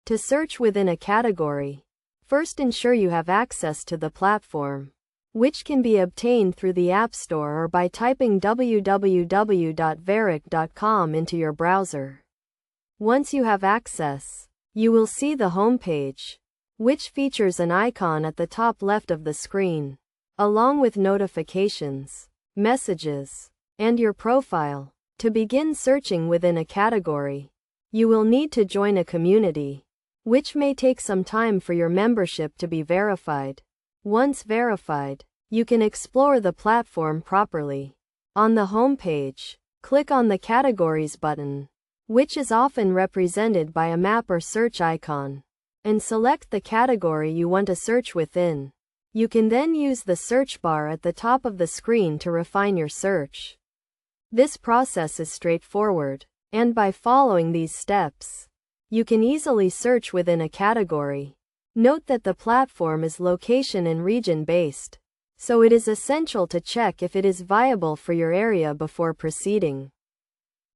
To search within a category, first ensure you have access to the platform, which can be obtained through the App Store or by typing www.varage.com into your browser. Once you have access, you will see the home page, which features an icon at the top left of the screen, along with notifications, messages, and your profile. To begin searching within a category, you will need to join a community, which may take some time for your membership to be verified. Once verified, you can explore the platform properly. On the home page, click on the Categories button, which is often represented by a map or search icon, and select the category you want to search within. You can then use the search bar at the top of the screen to refine your search. This process is straightforward, and by following these steps, you can easily search within a category. Note that the platform is location and region based, so it is essential to check if it is viable for your area before proceeding.